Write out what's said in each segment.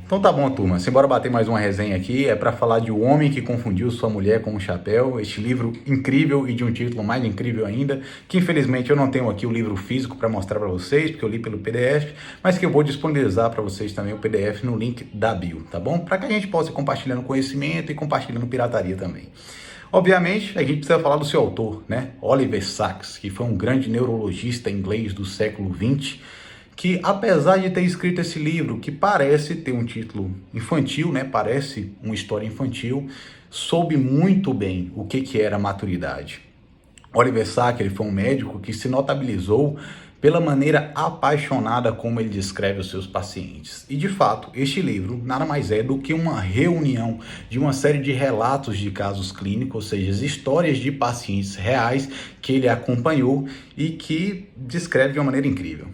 Então tá bom, turma. Simbora bater mais uma resenha aqui. É para falar de O Homem que Confundiu Sua Mulher com um Chapéu. Este livro incrível e de um título mais incrível ainda, que infelizmente eu não tenho aqui o livro físico para mostrar para vocês, porque eu li pelo PDF, mas que eu vou disponibilizar para vocês também o PDF no link da bio, tá bom? Para que a gente possa ir compartilhando conhecimento e compartilhando pirataria também. Obviamente, a gente precisa falar do seu autor, né? Oliver Sacks, que foi um grande neurologista inglês do século XX, que apesar de ter escrito esse livro, que parece ter um título infantil, né? Parece uma história infantil, soube muito bem o que era maturidade. Oliver Sacks, ele foi um médico que se notabilizou pela maneira apaixonada como ele descreve os seus pacientes. E de fato, este livro nada mais é do que uma reunião de uma série de relatos de casos clínicos, ou seja, histórias de pacientes reais que ele acompanhou e que descreve de uma maneira incrível.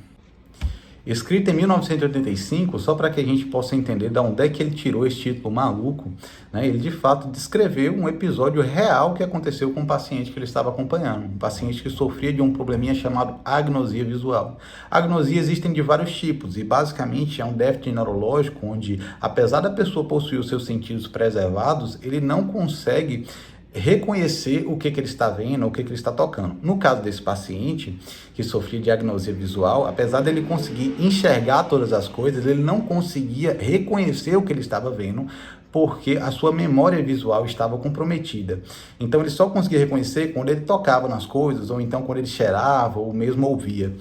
Escrito em 1985, só para que a gente possa entender de onde é que ele tirou esse título maluco, né? Ele de fato descreveu um episódio real que aconteceu com um paciente que ele estava acompanhando, um paciente que sofria de um probleminha chamado agnosia visual. Agnosia existem de vários tipos e basicamente é um déficit neurológico onde, apesar da pessoa possuir os seus sentidos preservados, ele não consegue reconhecer o que ele está vendo, o que ele está tocando. No caso desse paciente que sofria de agnosia visual, apesar dele conseguir enxergar todas as coisas, ele não conseguia reconhecer o que ele estava vendo, porque a sua memória visual estava comprometida. Então ele só conseguia reconhecer quando ele tocava nas coisas, ou então quando ele cheirava, ou mesmo ouvia.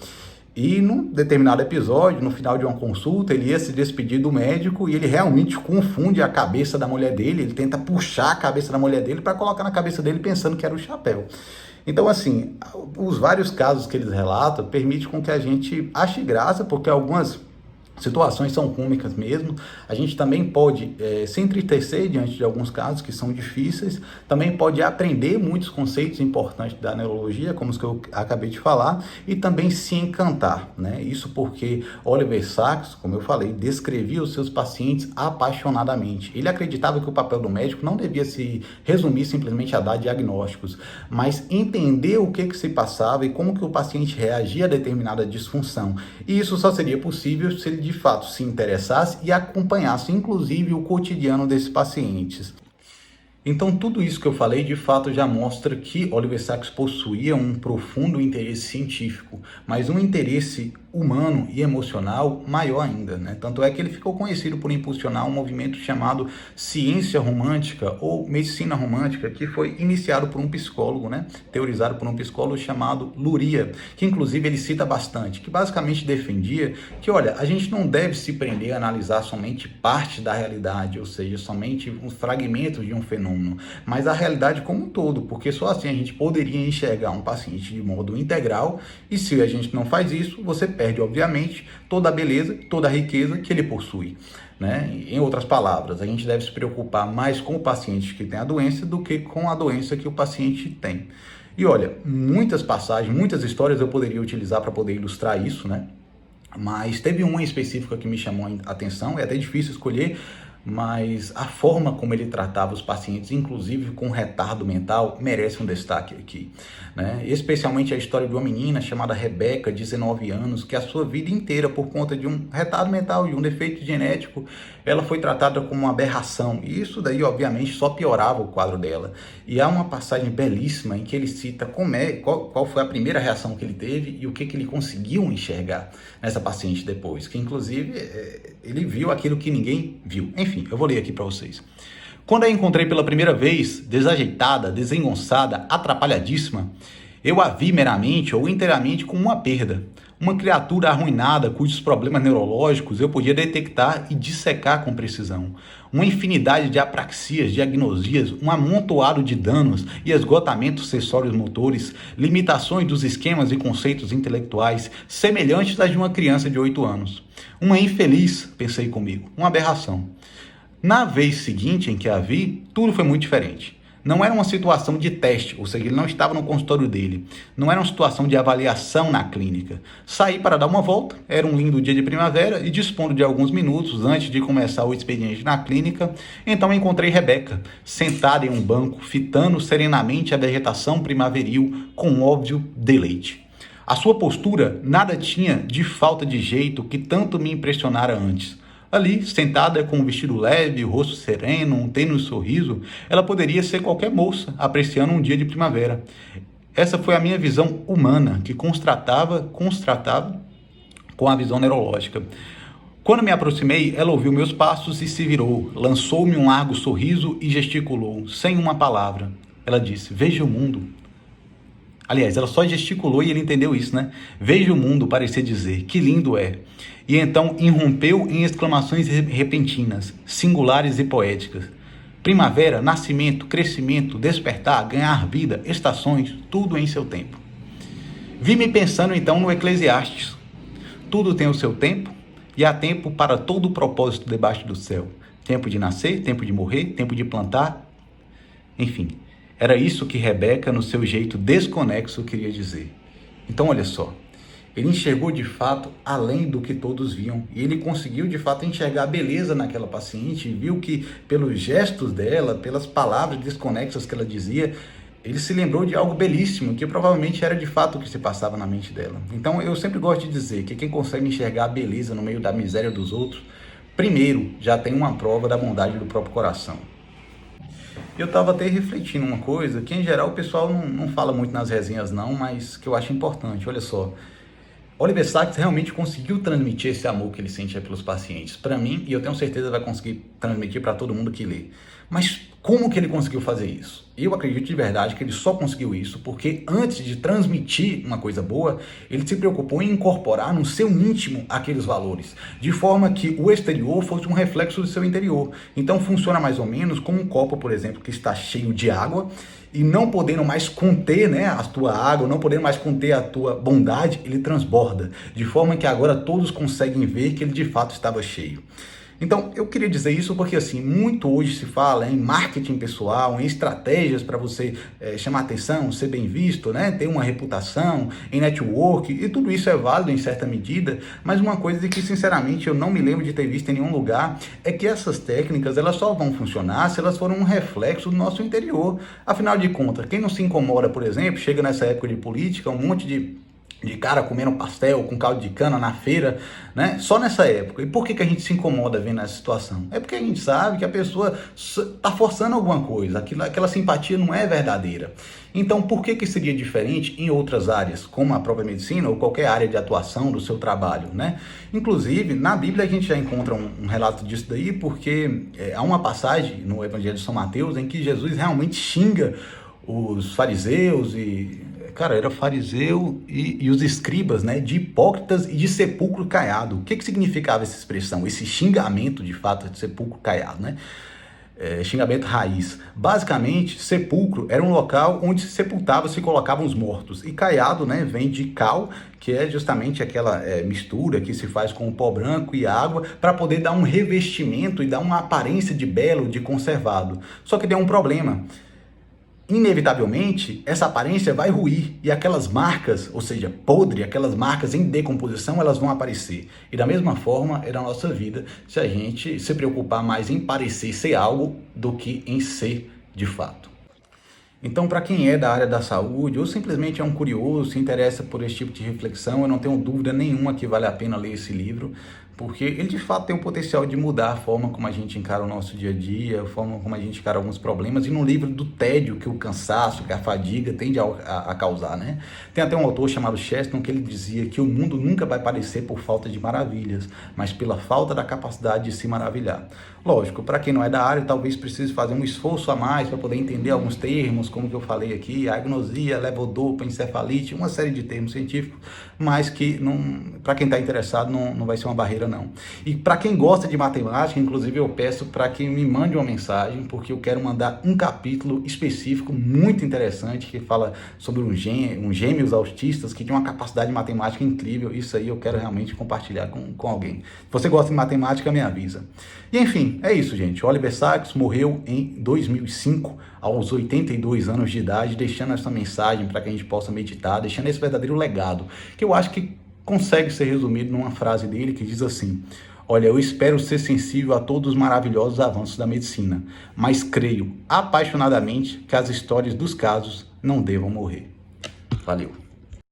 E num determinado episódio, no final de uma consulta, ele ia se despedir do médico e ele realmente confunde a cabeça da mulher dele, ele tenta puxar a cabeça da mulher dele para colocar na cabeça dele pensando que era o chapéu. Então, assim, os vários casos que eles relatam permitem com que a gente ache graça, porque algumas situações são cômicas mesmo. A gente também pode se entristecer diante de alguns casos que são difíceis, também pode aprender muitos conceitos importantes da neurologia, como os que eu acabei de falar, e também se encantar, né? Isso porque Oliver Sacks, como eu falei, descrevia os seus pacientes apaixonadamente. Ele acreditava que o papel do médico não devia se resumir simplesmente a dar diagnósticos, mas entender o que se passava e como que o paciente reagia a determinada disfunção. E isso só seria possível se ele de fato se interessasse e acompanhasse inclusive o cotidiano desses pacientes. Então tudo isso que eu falei de fato já mostra que Oliver Sacks possuía um profundo interesse científico, mas um interesse humano e emocional maior ainda, né? Tanto é que ele ficou conhecido por impulsionar um movimento chamado ciência romântica ou medicina romântica, que foi iniciado por um psicólogo, né? Teorizado por um psicólogo chamado Luria, que inclusive ele cita bastante, que basicamente defendia que, olha, a gente não deve se prender a analisar somente parte da realidade, ou seja, somente uns fragmentos de um fenômeno, mas a realidade como um todo, porque só assim a gente poderia enxergar um paciente de modo integral, e se a gente não faz isso, você perde, obviamente, toda a beleza, toda a riqueza que ele possui, né? Em outras palavras, a gente deve se preocupar mais com o paciente que tem a doença do que com a doença que o paciente tem. E olha, muitas passagens, muitas histórias eu poderia utilizar para poder ilustrar isso, né? Mas teve uma específica que me chamou a atenção, é até difícil escolher, mas a forma como ele tratava os pacientes, inclusive com retardo mental, merece um destaque aqui, né? Especialmente a história de uma menina chamada Rebeca, 19 anos, que a sua vida inteira, por conta de um retardo mental, de um defeito genético, ela foi tratada como uma aberração, e isso daí, obviamente, só piorava o quadro dela. E há uma passagem belíssima em que ele cita qual foi a primeira reação que ele teve e o que ele conseguiu enxergar nessa paciente depois, que inclusive ele viu aquilo que ninguém viu. Enfim, eu vou ler aqui para vocês. Quando a encontrei pela primeira vez, desajeitada, desengonçada, atrapalhadíssima, eu a vi meramente ou inteiramente como uma perda. Uma criatura arruinada cujos problemas neurológicos eu podia detectar e dissecar com precisão. Uma infinidade de apraxias, diagnosias, um amontoado de danos e esgotamentos sensórios motores, limitações dos esquemas e conceitos intelectuais semelhantes às de uma criança de 8 anos. Uma infeliz, pensei comigo, uma aberração. Na vez seguinte em que a vi, tudo foi muito diferente. Não era uma situação de teste, ou seja, ele não estava no consultório dele. Não era uma situação de avaliação na clínica. Saí para dar uma volta, era um lindo dia de primavera e dispondo de alguns minutos antes de começar o expediente na clínica, então encontrei Rebeca, sentada em um banco, fitando serenamente a vegetação primaveril com óbvio deleite. A sua postura nada tinha de falta de jeito que tanto me impressionara antes. Ali, sentada com um vestido leve, o rosto sereno, um tênue sorriso, ela poderia ser qualquer moça, apreciando um dia de primavera. Essa foi a minha visão humana, que constratava com a visão neurológica. Quando me aproximei, ela ouviu meus passos e se virou, lançou-me um largo sorriso e gesticulou, sem uma palavra. Ela disse, veja o mundo. Aliás, ela só gesticulou e ele entendeu isso, né? Veja o mundo, parecia dizer, que lindo é. E então irrompeu em exclamações repentinas, singulares e poéticas. Primavera, nascimento, crescimento, despertar, ganhar vida, estações, tudo em seu tempo. Vi-me pensando então no Eclesiastes. Tudo tem o seu tempo e há tempo para todo o propósito debaixo do céu. Tempo de nascer, tempo de morrer, tempo de plantar, enfim. Era isso que Rebeca, no seu jeito desconexo, queria dizer. Então, olha só, ele enxergou de fato além do que todos viam. E ele conseguiu de fato enxergar a beleza naquela paciente, e viu que pelos gestos dela, pelas palavras desconexas que ela dizia, ele se lembrou de algo belíssimo, que provavelmente era de fato o que se passava na mente dela. Então, eu sempre gosto de dizer que quem consegue enxergar a beleza no meio da miséria dos outros, primeiro, já tem uma prova da bondade do próprio coração. Eu estava até refletindo uma coisa, que em geral o pessoal não fala muito nas resenhas não, mas que eu acho importante. Olha só, Oliver Sacks realmente conseguiu transmitir esse amor que ele sentia pelos pacientes. Para mim, e eu tenho certeza vai conseguir transmitir para todo mundo que lê. Mas como que ele conseguiu fazer isso? Eu acredito de verdade que ele só conseguiu isso porque antes de transmitir uma coisa boa, ele se preocupou em incorporar no seu íntimo aqueles valores, de forma que o exterior fosse um reflexo do seu interior. Então funciona mais ou menos como um copo, por exemplo, que está cheio de água e não podendo mais conter, né, a tua água, não podendo mais conter a tua bondade, ele transborda, de forma que agora todos conseguem ver que ele de fato estava cheio. Então, eu queria dizer isso porque, assim, muito hoje se fala em marketing pessoal, em estratégias para você chamar atenção, ser bem visto, né? Ter uma reputação, em network, e tudo isso é válido em certa medida, mas uma coisa que, sinceramente, eu não me lembro de ter visto em nenhum lugar é que essas técnicas, elas só vão funcionar se elas forem um reflexo do nosso interior. Afinal de contas, quem não se incomoda, por exemplo, chega nessa época de política, um monte de cara comendo pastel com caldo de cana na feira, né? Só nessa época. E por que a gente se incomoda vendo essa situação? É porque a gente sabe que a pessoa está forçando alguma coisa, aquela simpatia não é verdadeira. Então, por que seria diferente em outras áreas, como a própria medicina ou qualquer área de atuação do seu trabalho, né? Inclusive, na Bíblia a gente já encontra um relato disso daí, porque há uma passagem no Evangelho de São Mateus em que Jesus realmente xinga os fariseus Cara, era fariseu e os escribas, né, de hipócritas e de sepulcro caiado. O que significava essa expressão? Esse xingamento, de fato, de sepulcro caiado, né? Xingamento raiz. Basicamente, sepulcro era um local onde se sepultava, se colocavam os mortos. E caiado, né, vem de cal, que é justamente aquela mistura que se faz com o pó branco e água para poder dar um revestimento e dar uma aparência de belo, de conservado. Só que tem um problema. Inevitavelmente, essa aparência vai ruir e aquelas marcas, ou seja, podre, aquelas marcas em decomposição, elas vão aparecer. E da mesma forma é na nossa vida, se a gente se preocupar mais em parecer ser algo do que em ser de fato. Então, para quem é da área da saúde ou simplesmente é um curioso, se interessa por esse tipo de reflexão, eu não tenho dúvida nenhuma que vale a pena ler esse livro, porque ele de fato tem o potencial de mudar a forma como a gente encara o nosso dia a dia, a forma como a gente encara alguns problemas, e no livro do tédio que o cansaço, que a fadiga tende a causar, né? Tem até um autor chamado Chesterton que ele dizia que o mundo nunca vai padecer por falta de maravilhas, mas pela falta da capacidade de se maravilhar. Lógico, para quem não é da área, talvez precise fazer um esforço a mais para poder entender alguns termos, como que eu falei aqui, agnosia, levodopa, encefalite, uma série de termos científicos, mas que para quem está interessado não vai ser uma barreira não. E para quem gosta de matemática, inclusive eu peço para que me mande uma mensagem, porque eu quero mandar um capítulo específico muito interessante que fala sobre um gêmeos autistas que tem uma capacidade matemática incrível. Isso aí eu quero realmente compartilhar com alguém. Se você gosta de matemática, me avisa. E enfim, é isso, gente. Oliver Sacks morreu em 2005, aos 82 anos de idade, deixando essa mensagem para que a gente possa meditar, deixando esse verdadeiro legado, que eu acho que consegue ser resumido numa frase dele que diz assim: olha, eu espero ser sensível a todos os maravilhosos avanços da medicina, mas creio apaixonadamente que as histórias dos casos não devam morrer. Valeu!